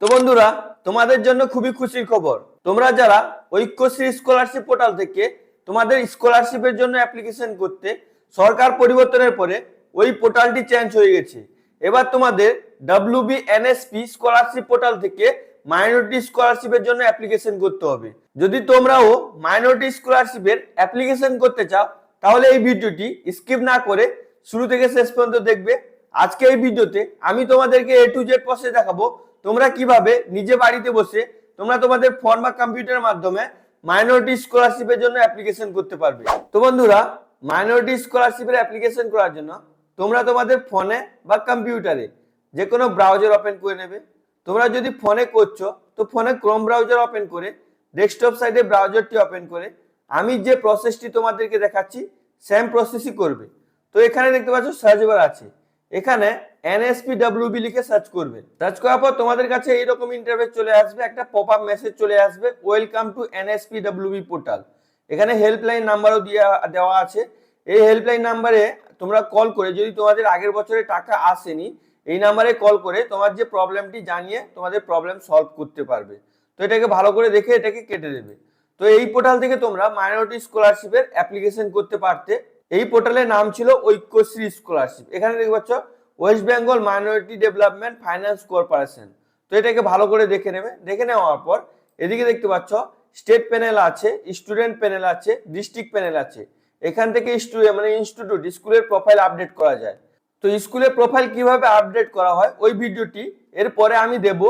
তো বন্ধুরা, তোমাদের জন্য খুবই খুশির খবর। তোমরা যারা ঐক্যশ্রী স্কলারশিপ পোর্টাল থেকে তোমাদের স্কলারশিপের জন্য অ্যাপ্লিকেশন করতে, সরকার পরিবর্তনের পরে ওই পোর্টালটি চেঞ্জ হয়ে গেছে। এবার তোমাদের WBNSP স্কলারশিপ পোর্টাল থেকে মাইনরিটি স্কলারশিপের জন্য অ্যাপ্লিকেশন করতে হবে। যদি তোমরাও মাইনরিটি স্কলারশিপের অ্যাপ্লিকেশন করতে চাও, তাহলে এই ভিডিওটি স্কিপ না করে শুরু থেকে শেষ পর্যন্ত দেখবে। আজকে এই ভিডিওতে আমি তোমাদেরকে A to Z প্রসেস দেখাবো, তোমরা কিভাবে নিজে বাড়িতে বসে তোমরা তোমাদের ফোন বা কম্পিউটারের মাধ্যমে মাইনরিটি স্কলারশিপের জন্য অ্যাপ্লিকেশন করতে পারবে। তো বন্ধুরা, মাইনরিটি স্কলারশিপের অ্যাপ্লিকেশন করার জন্য তোমরা তোমাদের ফোনে বা কম্পিউটারে যে কোনো ব্রাউজার ওপেন করে নেবে। তোমরা যদি ফোনে করছো তো ফোনে ক্রোম ব্রাউজার ওপেন করে ডেস্কটপ সাইডে ব্রাউজারটি ওপেন করে আমি যে প্রসেসটি তোমাদেরকে দেখাচ্ছি সেম প্রসেসই করবে। তো এখানে দেখতে পাচ্ছ সার্চ বার আছে, এখানে NSPWB লিখে সার্চ করবে। সার্চ করার পর তোমাদের কাছে এইরকম ইন্টারফেস চলে আসবে, একটা পপআপ মেসেজ চলে আসবে, ওয়েলকাম টু NSPWB পোর্টাল। এখানে হেল্পলাইন নাম্বারও দেওয়া আছে। এই হেল্পলাইন নাম্বারে তোমরা কল করে, যদি তোমাদের আগের বছরে টাকা আসেনি, এই নাম্বারে কল করে তোমার যে প্রবলেমটি জানিয়ে তোমাদের প্রবলেম সলভ করতে পারবে। তো এটাকে ভালো করে দেখে এটাকে কেটে দেবে। তো এই পোর্টাল থেকে তোমরা মাইনরিটি স্কলারশিপের অ্যাপ্লিকেশন করতে পারতে। এই পোর্টালের নাম ছিল ঐক্যশ্রী স্কলারশিপ। এখানে দেখতে পাচ্ছ West Bengal minority development finance corporation. তো এটাকে ভালো করে দেখে নেবে। দেখে নেওয়ার পর এদিকে দেখতে পাচ্ছ স্টেট প্যানেল আছে, স্টুডেন্ট প্যানেল আছে, ডিস্ট্রিক্ট প্যানেল আছে। এখান থেকে ইনস্টিটিউট স্কুলের প্রোফাইল আপডেট করা যায়। তো স্কুলের প্রোফাইল কিভাবে আপডেট করা হয় ওই ভিডিওটি এরপরে আমি দেব।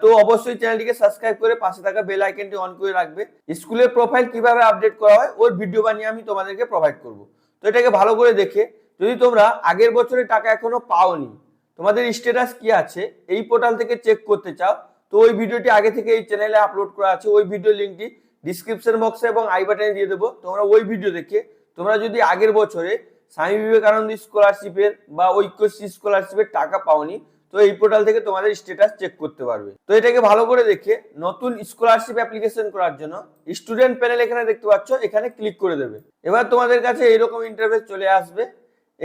তো অবশ্যই চ্যানেলটিকে সাবস্ক্রাইব করে পাশে থাকা বেল আইকনটি অন করে রাখবে। স্কুলের প্রোফাইল কিভাবে আপডেট করা হয় ওর ভিডিও বানিয়ে আমি তোমাদেরকে প্রোভাইড করব। তো এটাকে ভালো করে দেখে, যদি তোমরা আগের বছরের টাকা এখনো পাওনি, তোমাদের স্ট্যাটাস কি আছে এই পোর্টাল থেকে চেক করতে চাও, তো ওই ভিডিওটি আগে থেকে এই চ্যানেলে আপলোড করা আছে। ওই ভিডিও লিংকটি ডিসক্রিপশন বক্সে এবং আই বাটনে দিয়ে দেবো। তোমরা ওই ভিডিও দেখে তোমরা যদি আগের বছরে স্বামী বিবেকানন্দ স্কলারশিপের বা ঐক্যশ্রী স্কলারশিপের টাকা পাওনি, তো এই পোর্টাল থেকে তোমাদের স্ট্যাটাস চেক করতে পারবে। তো এটাকে ভালো করে দেখে নতুন স্কলারশিপ অ্যাপ্লিকেশন করার জন্য স্টুডেন্ট প্যানেল এখানে দেখতে পাচ্ছ, এখানে ক্লিক করে দেবে। এবার তোমাদের কাছে এইরকম ইন্টারফেস চলে আসবে।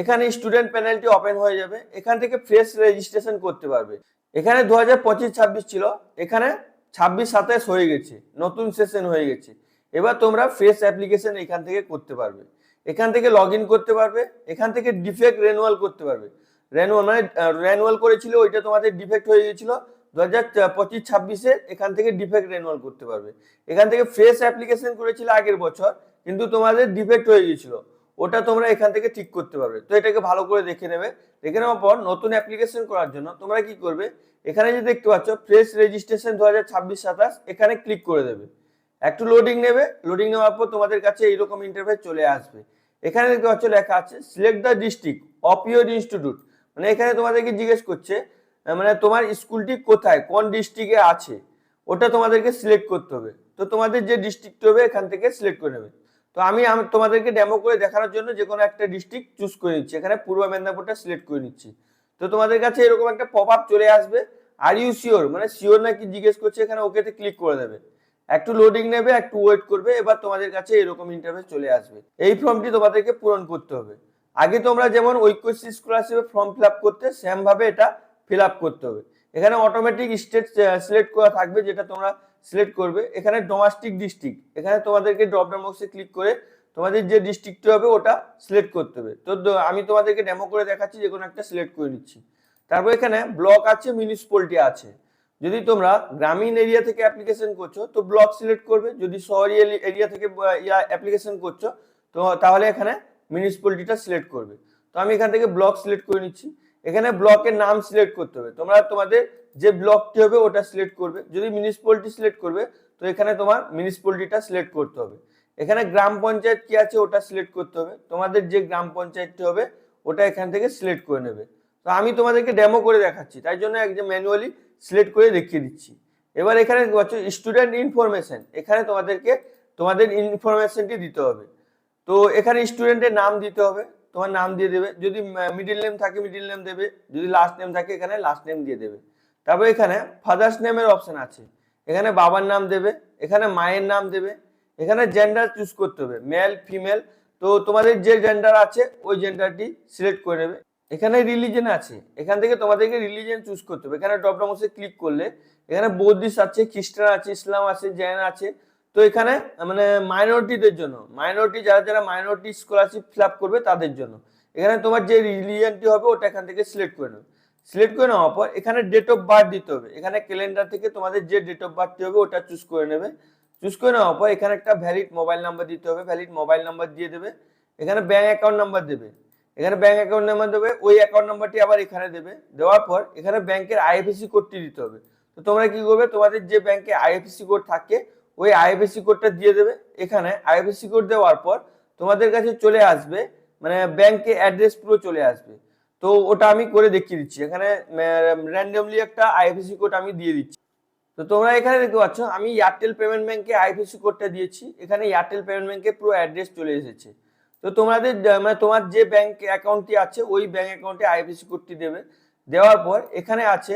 এখানে স্টুডেন্ট প্যানেলটি ওপেন হয়ে যাবে। এখান থেকে ফ্রেশ রেজিস্ট্রেশন করতে পারবে। এখানে 2025-26 ছিল, এখানে 26-27 হয়ে গেছে, নতুন সেশন হয়ে গেছে। এবার তোমরা ফ্রেশ অ্যাপ্লিকেশন এখান থেকে করতে পারবে। এখান থেকে লগ ইন করতে পারবে। এখান থেকে ডিফেক্ট রেনুয়াল করতে পারবে। রেনুয়াল করেছিল, ওইটা তোমাদের ডিফেক্ট হয়ে গেছিল 2025-26-এ, এখান থেকে ডিফেক্ট রেনুয়াল করতে পারবে। এখান থেকে ফ্রেশ অ্যাপ্লিকেশন করেছিল আগের বছর, কিন্তু তোমাদের ডিফেক্ট হয়ে গেছিল, ওটা তোমরা এখান থেকে ঠিক করতে পারবে। তো এটাকে ভালো করে দেখে নেবে। দেখে নেওয়ার পর নতুন অ্যাপ্লিকেশন করার জন্য তোমরা কি করবে, এখানে যে দেখতে পাচ্ছ ফ্রেশ রেজিস্ট্রেশন 2026-27, এখানে ক্লিক করে দেবে। একটু লোডিং নেবে। লোডিং নেওয়ার পর তোমাদের কাছে এইরকম ইন্টারফেস চলে আসবে। এখানে দেখতে পাচ্ছ লেখা আছে select the district of your institute. মানে এখানে তোমাদেরকে জিজ্ঞেস করছে মানে তোমার স্কুলটি কোথায়, কোন ডিস্ট্রিক্টে আছে, ওটা তোমাদেরকে সিলেক্ট করতে হবে। তো তোমাদের যে ডিস্ট্রিক্ট হবে এখান থেকে সিলেক্ট করে নেবে। তো আমি তোমাদেরকে ডেমো করে দেখানোর জন্য যে কোনো একটা ডিস্ট্রিক্ট চুজ করে নিচ্ছি। এখানে পূর্ব মেদিনীপুরটা সিলেক্ট করে নিচ্ছি। তো তোমাদের কাছে এরকম একটা পপ আপ চলে আসবে, আর ইউ শিওর, মানে শিওর নাকি জিজ্ঞেস করছে। এখানে ওকেতে ক্লিক করে দেবে। একটু লোডিং নেবে, একটু ওয়েট করবে। এবার তোমাদের কাছে এরকম ইন্টারফেস চলে আসবে। এই ফর্মটি তোমাদেরকে পূরণ করতে হবে। আগে তোমরা যেমন ঐক্যশ্রী স্কলারশিপের ফর্ম ফিল আপ করতে, সেম ভাবে এটা ফিল আপ করতে হবে। এখানে অটোমেটিক স্টেট সিলেক্ট করা থাকবে, যেটা তোমরা সিলেক্ট করবে। এখানে ডোমেস্টিক ডিস্ট্রিক্ট, এখানে তোমাদেরকে ড্রপ ডাউন বক্সে ক্লিক করে তোমাদের যে ডিস্ট্রিক্টটি হবে ওটা সিলেক্ট করতে হবে। তো আমি তোমাদেরকে ডেমো করে দেখাচ্ছি, যে কোনো একটা সিলেক্ট করে নিচ্ছি। তারপর এখানে ব্লক আছে, মিউনিসিপ্যালিটি আছে। যদি তোমরা গ্রামীণ এরিয়া থেকে অ্যাপ্লিকেশন করছো তো ব্লক সিলেক্ট করবে। যদি শহরি এরিয়া থেকে অ্যাপ্লিকেশন করছো তো তাহলে এখানে মিউনিসিপ্যালিটিটা সিলেক্ট করবে। তো আমি এখান থেকে ব্লক সিলেক্ট করে নিচ্ছি। এখানে ব্লকের নাম সিলেক্ট করতে হবে। তোমরা তোমাদের যে ব্লকটি হবে ওটা সিলেক্ট করবে। যদি মিউনিসিপ্যালিটি সিলেক্ট করবে তো এখানে তোমার মিউনিসিপ্যালিটিটা সিলেক্ট করতে হবে। এখানে গ্রাম পঞ্চায়েত কি আছে ওটা সিলেক্ট করতে হবে। তোমাদের যে গ্রাম পঞ্চায়েতটি হবে ওটা এখান থেকে সিলেক্ট করে নেবে। তো আমি তোমাদেরকে ডেমো করে দেখাচ্ছি, তাই জন্য একদম ম্যানুয়ালি সিলেক্ট করে দেখিয়ে দিচ্ছি। এবার এখানে স্টুডেন্ট ইনফরমেশন, এখানে তোমাদেরকে তোমাদের ইনফরমেশনটি দিতে হবে। তো এখানে স্টুডেন্টের নাম দিতে হবে, তোমার নাম দিয়ে দেবে। যদি মিডিল নেম থাকে মিডিল নেম দেবে, যদি লাস্ট নেম থাকে এখানে লাস্ট নেম দিয়ে দেবে। তারপর এখানে ফাদার্স নেমের অপশন আছে, এখানে বাবার নাম দেবে, এখানে মায়ের নাম দেবে। এখানে জেন্ডার চুজ করতে হবে, মেল ফিমেল। তো তোমাদের যে জেন্ডার আছে ওই জেন্ডারটি সিলেক্ট করে নেবে। এখানে রিলিজন আছে, এখান থেকে তোমাদেরকে রিলিজন চুজ করতে হবে। এখানে ড্রপ ডাউন বক্সে ক্লিক করলে এখানে বৌদ্ধিস্ট আছে, খ্রিস্টান আছে, ইসলাম আছে, জৈন আছে। তো এখানে মানে মাইনরিটিদের জন্য, মাইনরিটি যারা যারা মাইনরিটি স্কলারশিপ ফিল আপ করবে তাদের জন্য এখানে তোমার যে রিলিজনটি হবে ওটা এখান থেকে সিলেক্ট করে নেবে। সিলেক্ট করে নেওয়ার পর এখানে ডেট অফ বার্থ দিতে হবে। এখানে ক্যালেন্ডার থেকে তোমাদের যে ডেট অফ বার্থ হবে ওটা চুজ করে নেবে। চুজ করে নেওয়ার পর এখানে একটা ভ্যালিড মোবাইল নাম্বার দিতে হবে, ভ্যালিড মোবাইল নাম্বার দিয়ে দেবে। এখানে ব্যাংক অ্যাকাউন্ট নাম্বার দেবে, এখানে ব্যাংক অ্যাকাউন্ট নাম্বার দেবে, ওই অ্যাকাউন্ট নাম্বারটি আবার এখানে দেবে। দেওয়ার পর এখানে ব্যাংকের আইএফএসসি কোডটি দিতে হবে। তো তোমরা কি করবে, তোমাদের যে ব্যাংকে আইএফএসসি কোড থাকে ওই আইএফএসসি কোডটা দিয়ে দেবে। এখানে আইএফএসসি কোড দেওয়ার পর তোমাদের কাছে চলে আসবে মানে ব্যাংকে অ্যাড্রেস পুরো চলে আসবে। তো ওটা আমি করে দেখিয়ে দিচ্ছি। এখানে র্যান্ডমলি একটা আইএফএসসি কোড আমি দিয়ে দিচ্ছি। তো তোমরা এখানে দেখতে পাচ্ছ আমি এয়ারটেল পেমেন্ট ব্যাংকে আইএফএসসি কোডটা দিয়েছি। এখানে এয়ারটেল পেমেন্ট ব্যাংকে পুরো অ্যাড্রেস চলে এসেছে। তো তোমাদের মানে তোমার যে ব্যাংক অ্যাকাউন্টটি আছে ওই ব্যাংক অ্যাকাউন্টে আইএফএসসি কোডটি দেবে। দেওয়ার পর এখানে আছে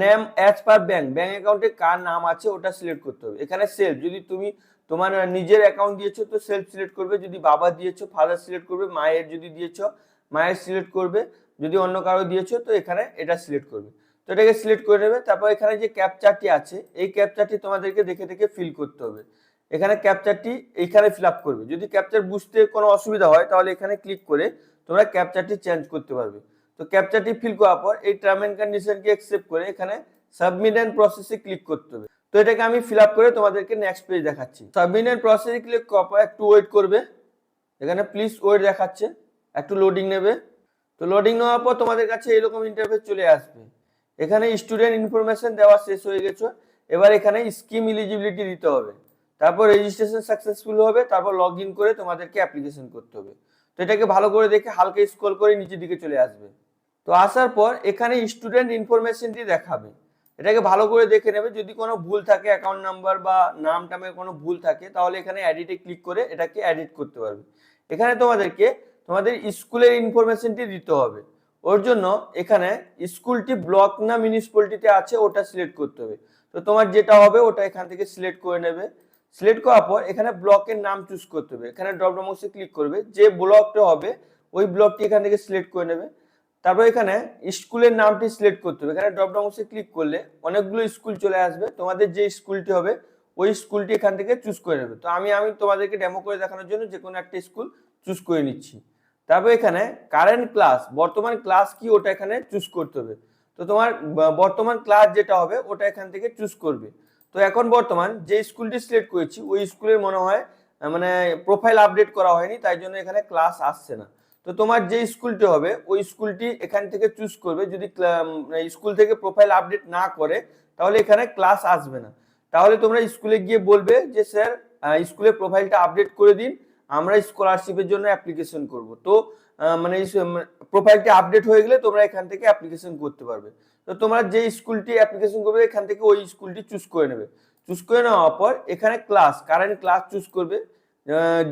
name as per bank, bank অ্যাকাউন্টে কার নাম আছে ওটা সিলেক্ট করতে হবে। এখানে সেলফ, যদি তুমি তোমার নিজের অ্যাকাউন্ট দিয়েছো তো সেলফ সিলেক্ট করবে, যদি বাবা দিয়েছো ফাদার সিলেক্ট করবে, মায়ের যদি দিয়েছো মায়ের সিলেক্ট করবে, যদি অন্য কারো দিয়েছো তো এখানে এটা সিলেক্ট করবে। তো এটাকে সিলেক্ট করে নেবে। তারপর এখানে যে ক্যাপচারটি আছে এই ক্যাপচারটি তোমাদেরকে দেখে দেখে ফিল করতে হবে। এখানে ক্যাপচারটি এইখানে ফিল আপ করবে। যদি ক্যাপচার বুঝতে কোনো অসুবিধা হয় তাহলে এখানে ক্লিক করে তোমরা ক্যাপচারটি চেঞ্জ করতে পারবে। তো ক্যাপচারটি ফিল করার পর এই টার্ম এন্ড কন্ডিশনকে অ্যাকসেপ্ট করে এখানে সাবমিট এন্ড প্রসেসে ক্লিক করতে হবে। তো এটাকে আমি ফিল আপ করে তোমাদেরকে নেক্সট পেজ দেখাচ্ছি। সাবমিট এন্ড প্রসেসে ক্লিক করার পর একটু ওয়েট করবে। এখানে প্লিজ ওয়েট দেখাচ্ছে, একটু লোডিং নেবে। তো লোডিং নেওয়ার পর তোমাদের কাছে এরকম ইন্টারফেস চলে আসবে। এখানে স্টুডেন্ট ইনফরমেশন দেওয়া শেষ হয়ে গেছে। এবার এখানে স্কিম এলিজিবিলিটি দিতে হবে, তারপর রেজিস্ট্রেশন সাকসেসফুল হবে, তারপর লগ ইন করে তোমাদেরকে অ্যাপ্লিকেশন করতে হবে। তো এটাকে ভালো করে দেখে হালকা স্ক্রল করে নিচের দিকে চলে আসবে। তো আসার পর এখানে স্টুডেন্ট ইনফরমেশনটি দেখাবে, এটাকে ভালো করে দেখে নেবে। যদি কোনো ভুল থাকে অ্যাকাউন্ট নাম্বার বা নাম টামে কোনো ভুল থাকে তাহলে এখানে এডিটে ক্লিক করে এটাকে এডিট করতে পারবে। এখানে তোমাদেরকে তোমাদের স্কুলের ইনফরমেশনটি দিতে হবে। ওর জন্য এখানে স্কুলটি ব্লক না মিউনিসিপ্যালিটিতে আছে ওটা সিলেক্ট করতে হবে। তো তোমার যেটা হবে ওটা এখান থেকে সিলেক্ট করে নেবে। সিলেক্ট করার পর এখানে ব্লকের নাম চুজ করতে হবে। এখানে ড্রপ ডাউন বক্সে ক্লিক করবে, যে ব্লকটা হবে ওই ব্লকটি এখান থেকে সিলেক্ট করে নেবে। তারপর এখানে স্কুলের নামটি সিলেক্ট করতে হবে। এখানে ড্রপ ডাউন বক্সে ক্লিক করলে অনেকগুলো স্কুল চলে আসবে, তোমাদের যে স্কুলটি হবে ওই স্কুলটি এখান থেকে চুজ করে নেবে। তো আমি তোমাদেরকে ডেমো করে দেখানোর জন্য যে কোনো একটা স্কুল চুজ করে নিচ্ছি। তারপর এখানে কারেন্ট ক্লাস, বর্তমান ক্লাস কি ওটা এখানে চুজ করতে হবে। তো তোমার বর্তমান ক্লাস যেটা হবে ওটা এখান থেকে চুজ করবে। তো এখন বর্তমান যে স্কুলটি সিলেক্ট করেছি ওই স্কুলের মনে হয় মানে প্রোফাইল আপডেট করা হয়নি, তাই জন্য এখানে ক্লাস আসছে না। তো তোমার যে স্কুলটি হবে ওই স্কুলটি এখান থেকে চুজ করবে। যদি স্কুল থেকে প্রোফাইল আপডেট না করে তাহলে এখানে ক্লাস আসবে না। তাহলে তোমরা স্কুলে গিয়ে বলবে যে স্যার স্কুলের প্রোফাইলটা আপডেট করে দিন, আমরা স্কলারশিপের জন্য অ্যাপ্লিকেশন করব। তো মানে প্রোফাইলটি আপডেট হয়ে গেলে তোমরা এখান থেকে অ্যাপ্লিকেশন করতে পারবে। তো তোমরা যে স্কুলটি অ্যাপ্লিকেশন করবে এখান থেকে ওই স্কুলটি চুজ করে নেবে। চুজ করে নেওয়ার পর এখানে ক্লাস, কারেন্ট ক্লাস চুজ করবে।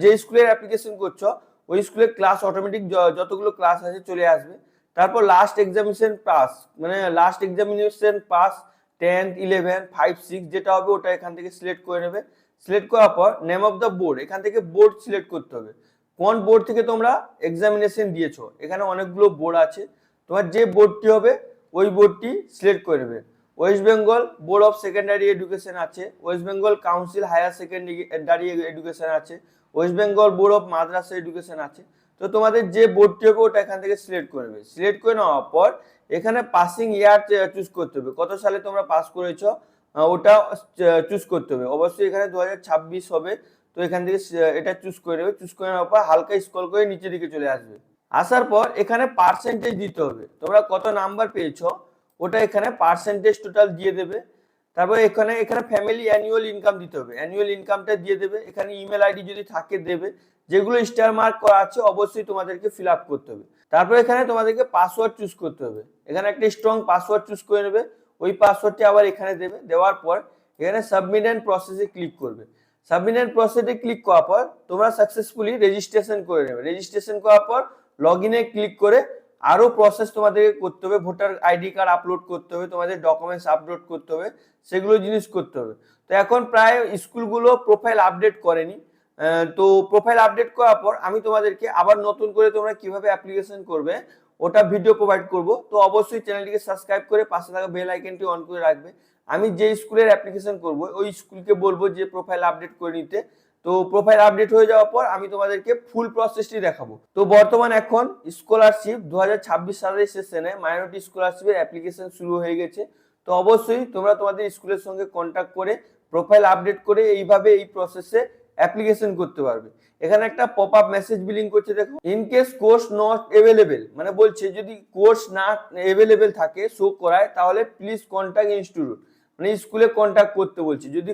যে স্কুলের অ্যাপ্লিকেশন করছো ওই স্কুলের ক্লাস অটোমেটিক যতগুলো ক্লাস আছে চলে আসবে। তারপর লাস্ট এক্সামিনেশন পাস, মানে লাস্ট এক্সামিনেশন পাস 10th 11 5 6 যেটা হবে ওটা এখান থেকে সিলেক্ট করে নেবে। সিলেক্ট করার পর নেম অফ দ্য বোর্ড, এখান থেকে বোর্ড সিলেক্ট করতে হবে। কোন বোর্ড থেকে তোমরা এক্সামিনেশন দিয়েছো, এখানে অনেকগুলো বোর্ড আছে, তোমার যে বোর্ডটি হবে ওই বোর্ডটি সিলেক্ট করে নেবে। West Bengal board of secondary education আছে, West Bengal council higher secondary education আছে, West Bengal board of Madrasah education আছে। তো তোমাদের যে বোর্ডটি হবে ওটা এখান থেকে সিলেক্ট করে নেবে। সিলেক্ট করে নেওয়ার পর এখানে পাসিং ইয়ার চুজ করতে হবে, কত সালে তোমরা পাস করেছো ওটা চুজ করতে হবে। অবশ্যই এখানে 2026 হবে। তো এখান থেকে এটা চুজ করে নেবে। চুজ করে নেওয়ার পর হালকা স্ক্রল করে নিচের দিকে চলে আসবে। আসার পর এখানে পার্সেন্টেজ দিতে হবে, তোমরা কত নাম্বার পেয়েছো ওটা এখানে পার্সেন্টেজ টোটাল দিয়ে দেবে। তারপর এখানে ফ্যামিলি অ্যানুয়াল ইনকাম দিতে হবে, অ্যানুয়াল ইনকামটা দিয়ে দেবে। এখানে ইমেল আইডি যদি থাকে দেবে, যেগুলো স্টার মার্ক করা আছে অবশ্যই তোমাদেরকে ফিল আপ করতে হবে। তারপর এখানে তোমাদেরকে পাসওয়ার্ড চুজ করতে হবে, এখানে একটা স্ট্রং পাসওয়ার্ড চুজ করে নেবে। ওই পাসওয়ার্ডটি আবার এখানে দেবে। দেওয়ার পর এখানে সাবমিট এন্ড প্রসেসে ক্লিক করবে। সাবমিট এন্ড প্রসেসে ক্লিক করার পর তোমরা সাকসেসফুলি রেজিস্ট্রেশন করে নেবে। রেজিস্ট্রেশন করার পর লগ ইনে ক্লিক করে আরো প্রসেস তোমাদেরকে করতে হবে, ভোটার আইডি কার্ড আপলোড করতে হবে, তোমাদের ডকুমেন্টস আপলোড করতে হবে, সেগুলো জিনিস করতে হবে। তো এখন প্রায় স্কুলগুলো প্রোফাইল আপডেট করেনি। তো প্রোফাইল আপডেট করার পর আমি তোমাদেরকে আবার নতুন করে তোমরা কিভাবে অ্যাপ্লিকেশন করবে ওটা ভিডিও প্রোভাইড করব। তো অবশ্যই চ্যানেলটিকে সাবস্ক্রাইব করে পাশে থাকা বেল আইকনটি অন করে রাখবে। আমি যে স্কুলের অ্যাপ্লিকেশন করব ওই স্কুলকে বলবো যে প্রোফাইল আপডেট করে নিতে। তো প্রোফাইল আপডেট হয়ে যাওয়ার পর আমি তোমাদেরকে ফুল প্রসেসটি দেখাবো। তো বর্তমান এখন স্কলারশিপ 2026 সালের সেশনে মাইনরিটি স্কলারশিপের অ্যাপ্লিকেশন শুরু হয়ে গেছে। তো অবশ্যই তোমরা তোমাদের স্কুলের সঙ্গে কন্ট্যাক্ট করে প্রোফাইল আপডেট করে এইভাবে এই প্রসেসে অ্যাপ্লিকেশন করতে পারবে। এখানে একটা পপ আপ মেসেজ বিলিং করছে, দেখো in case course not available, মানে বলছে যদি কোর্স না অ্যাভেলেবেল থাকে শো করায় তাহলে প্লিজ কন্ট্যাক্ট ইনস্টিটিউট, মানে স্কুলে কন্ট্যাক্ট করতে বলছে। যদি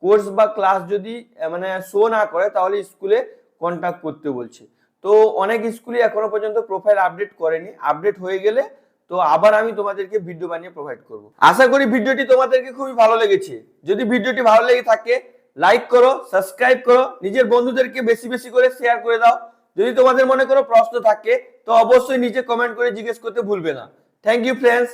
কোর্স বা ক্লাস যদি মানে শো না করে তাহলে স্কুলে কন্ট্যাক্ট করতে বলছে। তো অনেক স্কুলে এখনো পর্যন্ত প্রোফাইল আপডেট করেনি, আপডেট হয়ে গেলে তো আবার আমি তোমাদেরকে ভিডিও বানিয়ে প্রোভাইড করব। আশা করি ভিডিওটি তোমাদেরকে খুবই ভালো লেগেছে। যদি ভিডিওটি ভালো লেগে থাকে লাইক করো, সাবস্ক্রাইব করো, নিজের বন্ধুদেরকে বেশি বেশি করে শেয়ার করে দাও। যদি তোমাদের মনে কোনো প্রশ্ন থাকে তো অবশ্যই নিচে কমেন্ট করে জিজ্ঞেস করতে ভুলবে না। Thank you friends.